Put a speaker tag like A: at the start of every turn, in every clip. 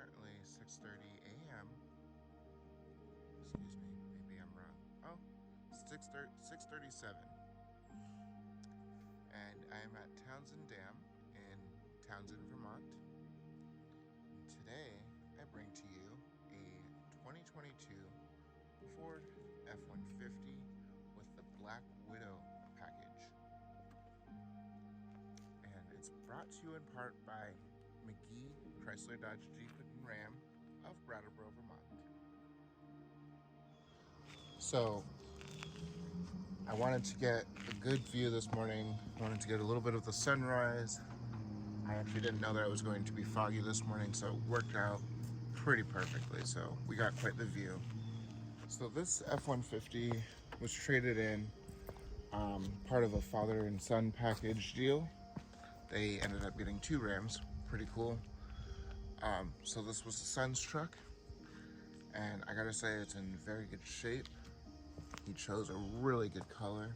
A: currently 6:30 a.m. Excuse me, maybe I'm wrong. Oh, 6:37. And I am at Townsend Dam in Townsend, Vermont. And today I bring to you a 2022 Ford F-150 with the Black Widow package. And it's brought to you in part by McGee Chrysler Dodge Jeep and Ram of Brattleboro, Vermont. So I wanted to get a good view this morning. I wanted to get a little bit of the sunrise. I actually didn't know that it was going to be foggy this morning, so it worked out pretty perfectly. So we got quite the view. So this F-150 was traded in, part of a father and son package deal. They ended up getting 2 Rams, pretty cool. So this was the son's truck, and I gotta say it's in very good shape. He chose a really good color.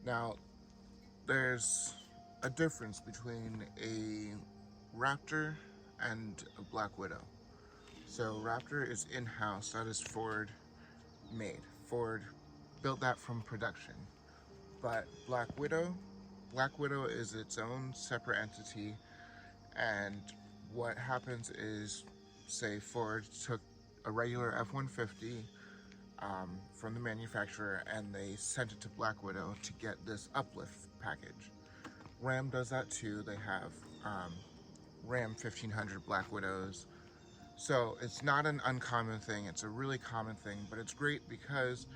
A: Now, there's a difference between a Raptor and a Black Widow. So Raptor is in-house, that is Ford made. Ford built that from production. But Black Widow is its own separate entity, and what happens is, say Ford took a regular F-150 from the manufacturer and they sent it to Black Widow to get this uplift package. Ram does that too. They have Ram 1500 Black Widows. So it's not an uncommon thing, it's a really common thing, but it's great because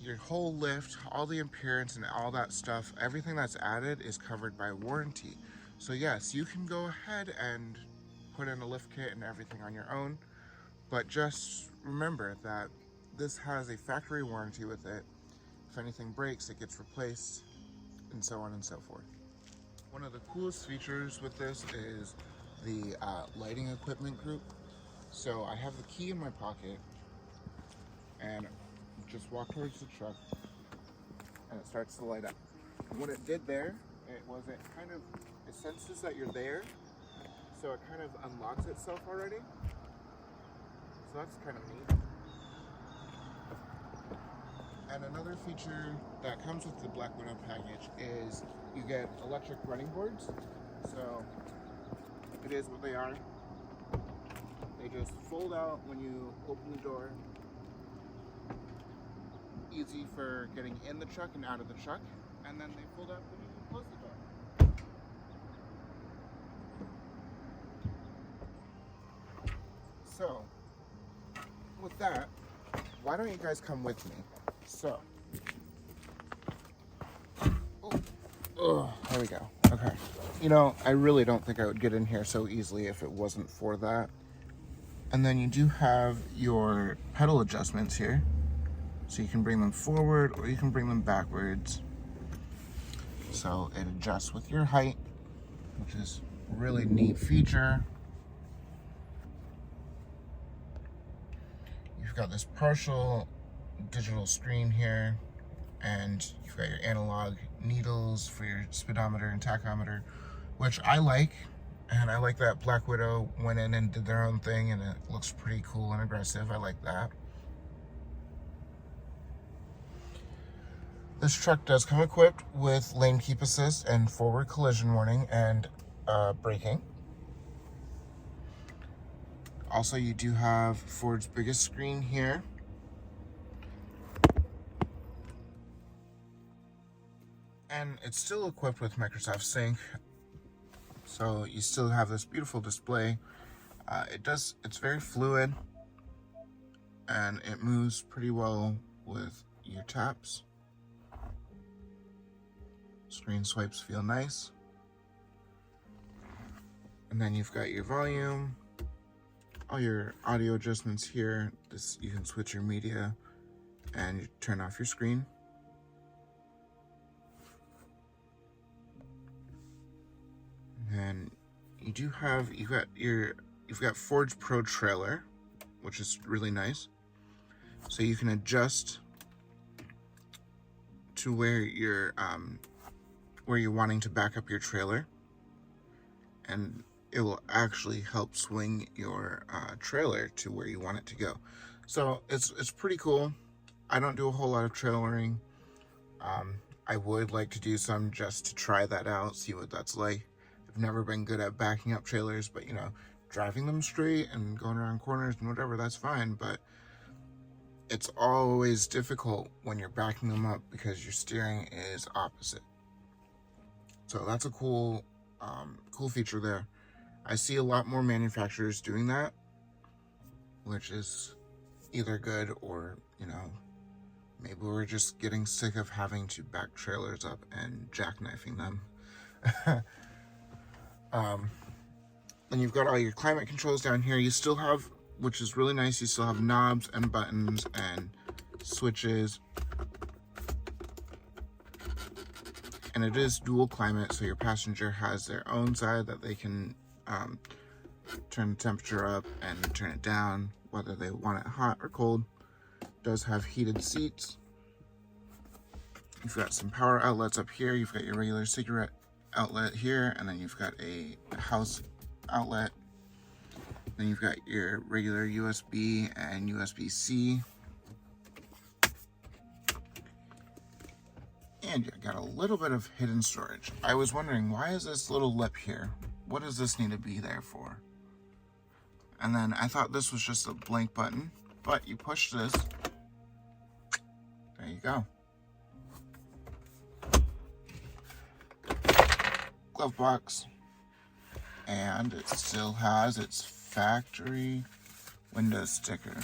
A: your whole lift, all the appearance and all that stuff, everything that's added is covered by warranty. So yes, you can go ahead and put in a lift kit and everything on your own, but just remember that this has a factory warranty with it. If anything breaks, it gets replaced, and so on and so forth. One of the coolest features with this is the lighting equipment group. So I have the key in my pocket and just walk towards the truck and it starts to light up. And what it did there, it senses that you're there, so it kind of unlocks itself already. So that's kind of neat. And another feature that comes with the Black Widow package is you get electric running boards. So it is what they are. They just fold out when you open the door. Easy for getting in the truck and out of the truck. And then they fold out when you close the door. So, with that, why don't you guys come with me? So, there we go. Okay. You know, I really don't think I would get in here so easily if it wasn't for that. And then you do have your pedal adjustments here. So you can bring them forward or you can bring them backwards. So it adjusts with your height, which is a really neat feature. You've got this partial digital screen here, and you've got your analog needles for your speedometer and tachometer, which I like. And I like that Black Widow went in and did their own thing, and it looks pretty cool and aggressive. I like that. This truck does come equipped with lane keep assist and forward collision warning and braking. Also, you do have Ford's biggest screen here. And it's still equipped with Microsoft Sync. So you still have this beautiful display. It's very fluid and it moves pretty well with your taps. Screen swipes feel nice. And then you've got your volume, all your audio adjustments here. You can switch your media and you turn off your screen. And then you've got Ford's Pro Trailer, which is really nice. So you can adjust to where you're wanting to back up your trailer, and it will actually help swing your trailer to where you want it to go. So it's pretty cool. I don't do a whole lot of trailering. I would like to do some just to try that out, see what that's like. I've never been good at backing up trailers, but you know, driving them straight and going around corners and whatever, that's fine. But it's always difficult when you're backing them up because your steering is opposite. So that's a cool feature there. I see a lot more manufacturers doing that, which is either good or, you know, maybe we're just getting sick of having to back trailers up and jackknifing them. Then you've got all your climate controls down here. You still have, which is really nice, you still have knobs and buttons and switches. And it is dual climate, so your passenger has their own side that they can turn the temperature up and turn it down, whether they want it hot or cold. It does have heated seats. You've got some power outlets up here. You've got your regular cigarette outlet here, and then you've got a house outlet. Then you've got your regular USB and USB-C. And you got a little bit of hidden storage. I was wondering, why is this little lip here? What does this need to be there for? And then I thought this was just a blank button, but you push this, there you go. Glove box, and it still has its factory window sticker.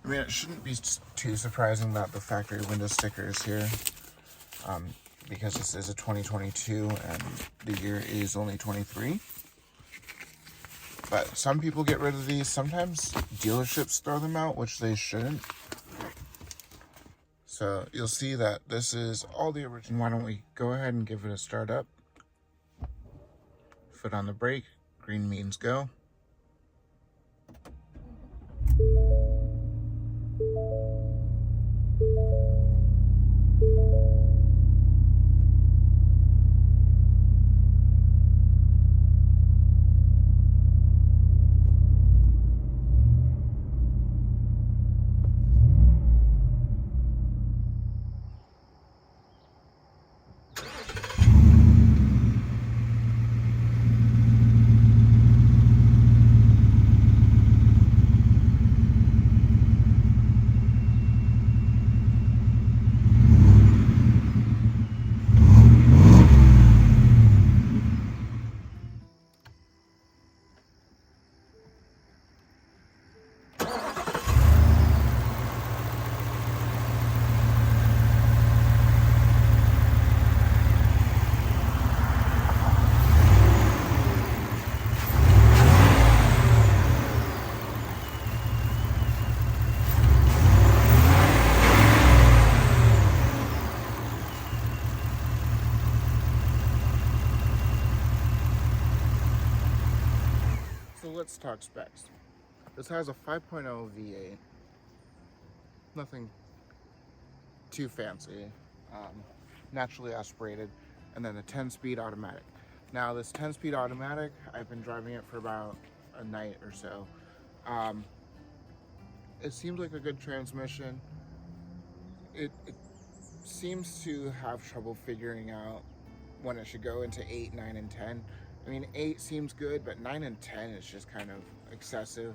A: I mean, it shouldn't be too surprising that the factory window sticker is here, because this is a 2022 and the year is only 23. But some people get rid of these. Sometimes dealerships throw them out, which they shouldn't. So you'll see that this is all the original. Why don't we go ahead and give it a start up? Foot on the brake, green means go. So let's talk specs. This has a 5.0 V8. Nothing too fancy. Naturally aspirated. And then a 10-speed automatic. Now this 10-speed automatic, I've been driving it for about a night or so. It seems like a good transmission. It seems to have trouble figuring out when it should go into 8, 9, and 10. I mean, 8 seems good, but 9 and 10 is just kind of excessive.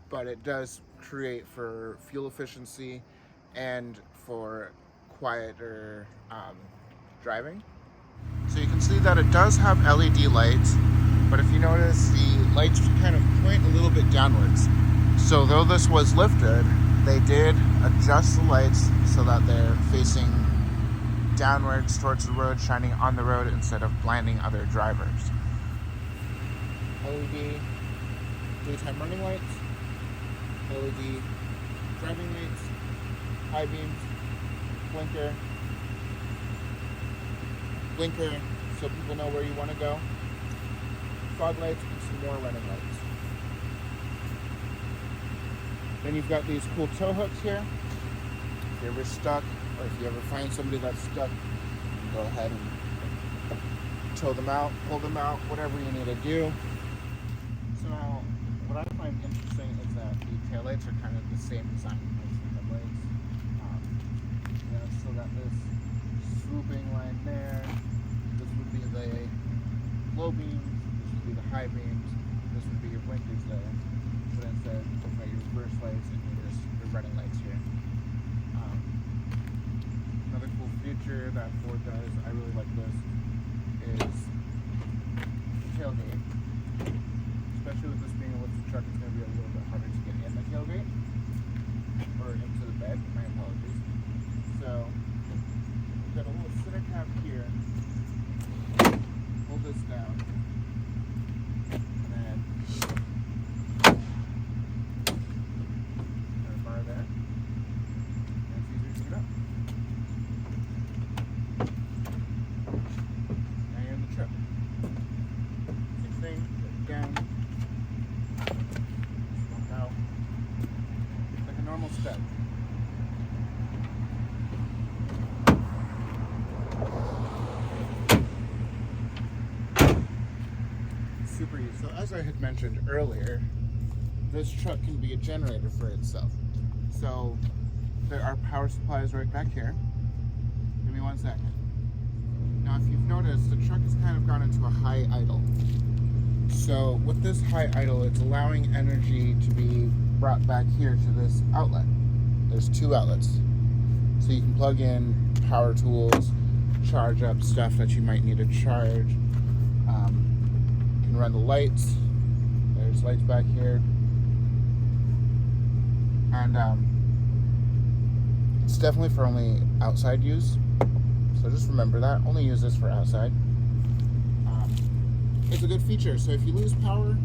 A: But it does create for fuel efficiency and for quieter driving. So you can see that it does have LED lights, but if you notice, the lights kind of point a little bit downwards. So though this was lifted, they did adjust the lights so that they're facing downwards towards the road, shining on the road instead of blinding other drivers. LED daytime running lights, LED driving lights, high beams, blinker so people know where you want to go, fog lights, and some more running lights. Then you've got these cool tow hooks here. If you're ever stuck, or if you ever find somebody that's stuck, you can go ahead and tow them out, pull them out, whatever you need to do. So what I find interesting is that the taillights are kind of the same design as the headlights. So that this swooping line there, this would be the low beams, this would be the high beams, this would be your blinkers there. But instead, you've got your reverse lights and your running lights here. Another cool feature that Ford does, I really like this, is the tailgate. Especially with this being a lifted truck, it's going to be a little bit harder to get in the tailgate or into the bed. My apologies. So we've got a little center cap here. Hold this down, and then a bar there. And it's easier to get up. Now you're in the truck. Same thing. Down. Out. Like a normal step. Super easy. So as I had mentioned earlier, this truck can be a generator for itself. So there are power supplies right back here. Give me 1 second. Now if you've noticed, the truck has kind of gone into a high idle. So with this high idle, it's allowing energy to be brought back here to this outlet. There's 2 outlets. So you can plug in power tools, charge up stuff that you might need to charge. You can run the lights. There's lights back here. And it's definitely for only outside use. So just remember that. Only use this for outside. It's a good feature. So if you lose power,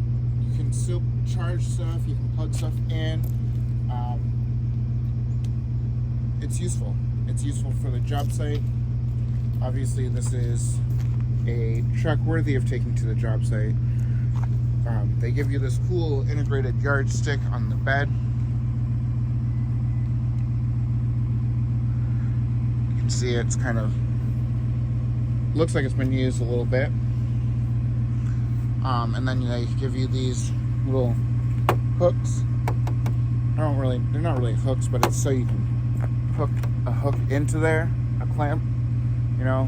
A: you can still charge stuff. You can plug stuff in. It's useful. It's useful for the job site. Obviously, this is a truck worthy of taking to the job site. They give you this cool integrated yardstick on the bed. You can see it's kind of looks like it's been used a little bit. And then they give you these little hooks. They're not really hooks, but it's so you can hook a hook into there, a clamp, you know.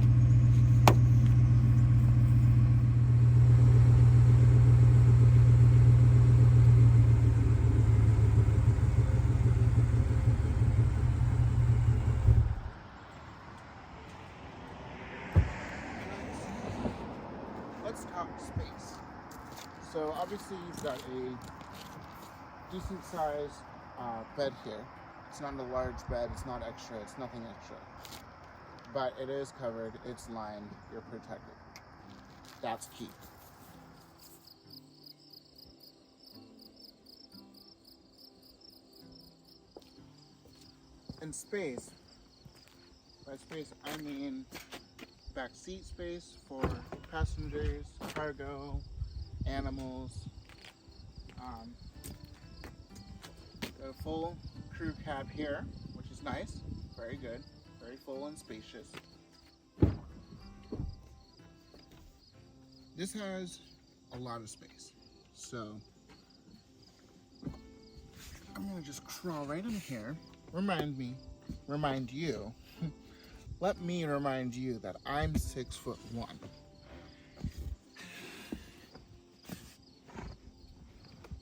A: Let's talk space. So obviously you've got a decent sized bed here. It's not a large bed, it's not extra, it's nothing extra. But it is covered, it's lined, you're protected. That's key. In space, by space I mean back seat space for passengers, cargo, animals. Got a full crew cab here, which is nice, very good, very full and spacious. This has a lot of space, so I'm gonna just crawl right in here. Remind you, let me remind you that I'm 6'1".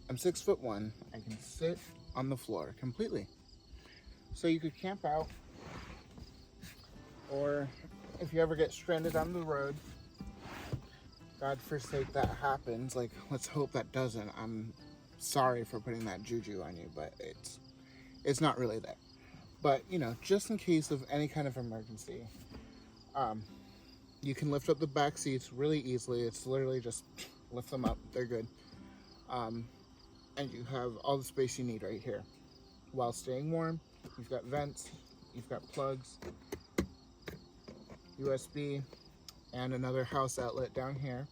A: I'm 6'1". I can sit on the floor completely. So you could camp out, or if you ever get stranded on the road, God forsake that happens, like let's hope that doesn't. I'm sorry for putting that juju on you, but it's not really there. But you know, just in case of any kind of emergency, you can lift up the back seats really easily. It's literally just lift them up, they're good. And you have all the space you need right here. While staying warm, you've got vents, you've got plugs, USB, and another house outlet down here.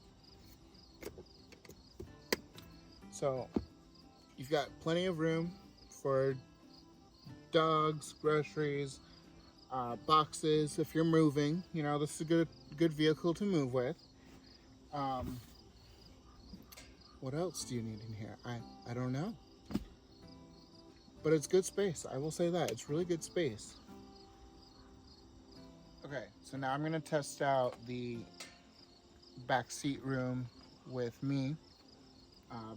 A: So you've got plenty of room for dogs, groceries, boxes if you're moving. You know, this is a good vehicle to move with. What else do you need in here? I don't know. But it's good space. I will say that. It's really good space. Okay, so now I'm going to test out the back seat room with me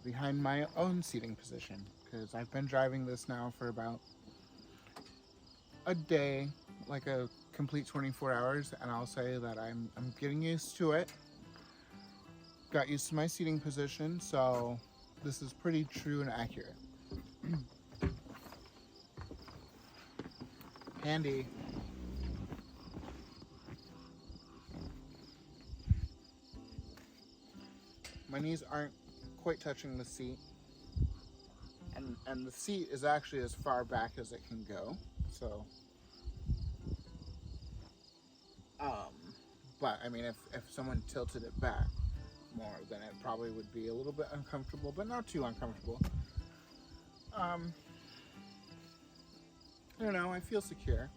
A: behind my own seating position, because I've been driving this now for about a day, like a complete 24 hours, and I'll say that I'm getting used to it. Got used to my seating position, so this is pretty true and accurate. Handy. My knees aren't quite touching the seat, and the seat is actually as far back as it can go, so but I mean, if someone tilted it back more, then it probably would be a little bit uncomfortable, but not too uncomfortable. I don't know, I feel secure.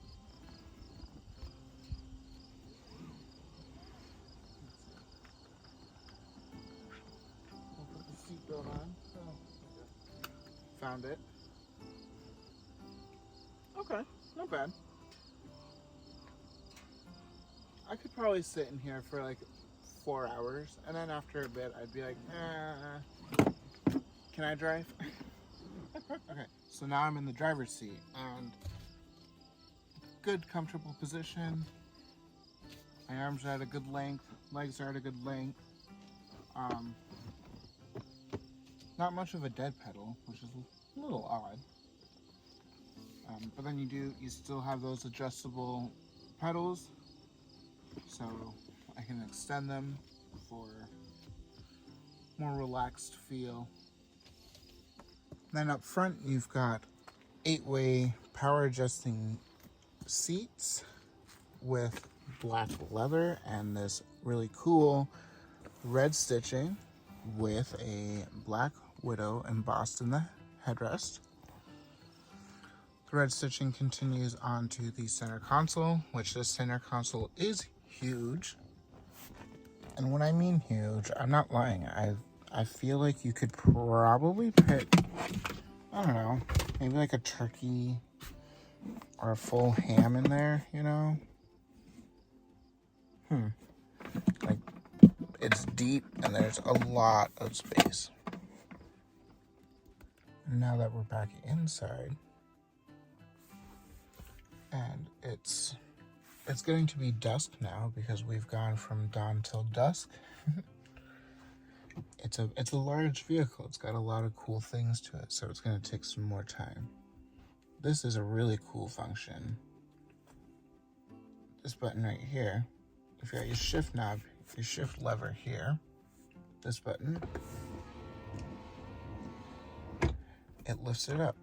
A: We'll put the seatbelt on. Oh, found it. Okay, not bad. I could probably sit in here for like 4 hours, and then after a bit I'd be like, can I drive? Okay, so now I'm in the driver's seat, and good comfortable position. My arms are at a good length, legs are at a good length. Not much of a dead pedal, which is a little odd. But then you still have those adjustable pedals, so I can extend them for more relaxed feel. Then up front, you've got 8-way power adjusting seats with black leather and this really cool red stitching with a black widow embossed in the headrest. The red stitching continues onto the center console, which this center console is huge. And when I mean huge, I'm not lying. I feel like you could probably put, I don't know, maybe like a turkey or a full ham in there, you know? Like, it's deep and there's a lot of space. Now that we're back inside, and it's getting to be dusk now because we've gone from dawn till dusk. It's a large vehicle. It's got a lot of cool things to it, so it's going to take some more time. This is a really cool function. This button right here, if you got your shift knob, your shift lever here, this button, it lifts it up.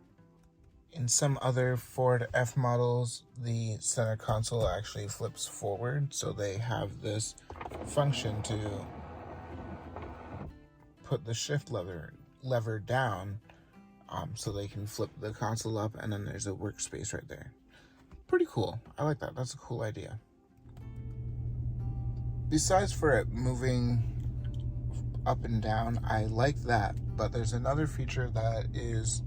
A: In some other Ford F models, the center console actually flips forward, so they have this function to put the shift lever down, so they can flip the console up, and then there's a workspace right there. Pretty cool. I like that. That's a cool idea. Besides for it moving up and down, I like that, but there's another feature that is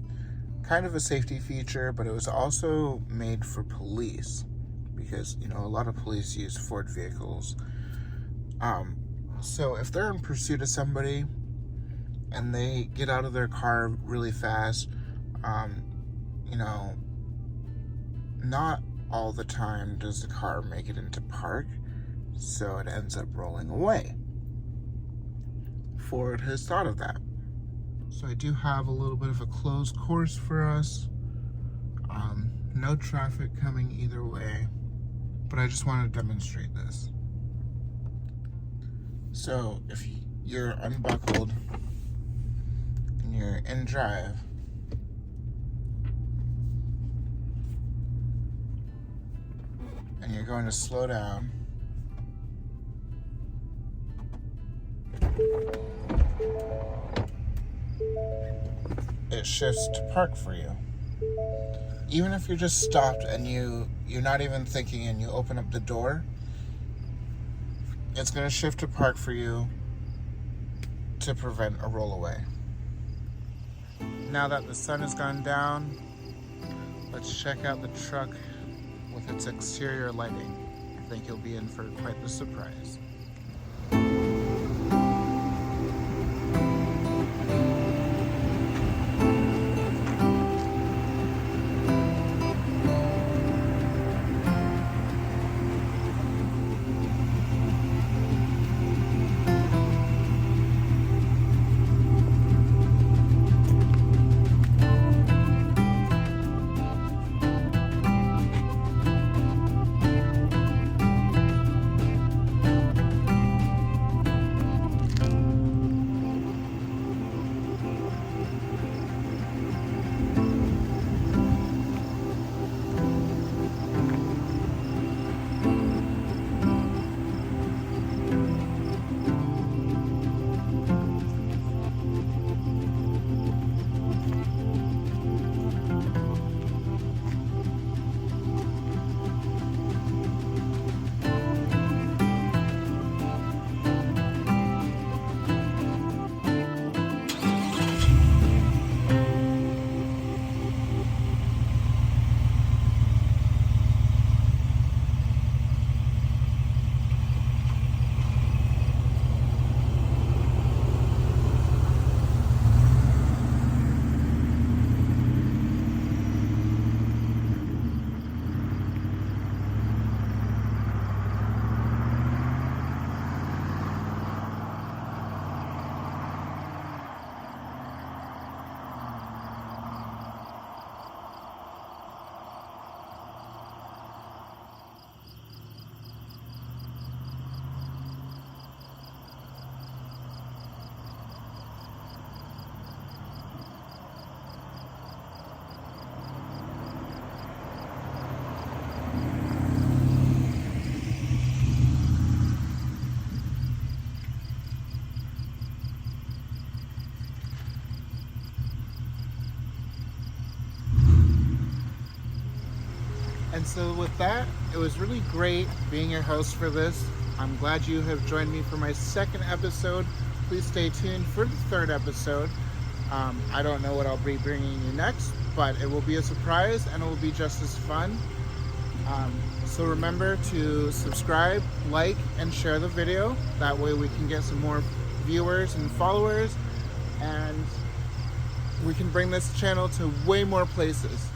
A: kind of a safety feature, but it was also made for police, because, you know, a lot of police use Ford vehicles. So if they're in pursuit of somebody and they get out of their car really fast, you know, not all the time does the car make it into park, so it ends up rolling away. Ford has thought of that. So I do have a little bit of a closed course for us. No traffic coming either way, but I just want to demonstrate this. So if you're unbuckled and you're in drive, and you're going to slow down, it shifts to park for you. Even if you're just stopped and you're not even thinking and you open up the door, it's going to shift to park for you, to prevent a rollaway. Now that the sun has gone down, let's check out the truck with its exterior lighting. I think you'll be in for quite the surprise. And so with that, it was really great being your host for this. I'm glad you have joined me for my second episode. Please stay tuned for the third episode. I don't know what I'll be bringing you next, but it will be a surprise and it will be just as fun. So remember to subscribe, like, and share the video. That way we can get some more viewers and followers, and we can bring this channel to way more places.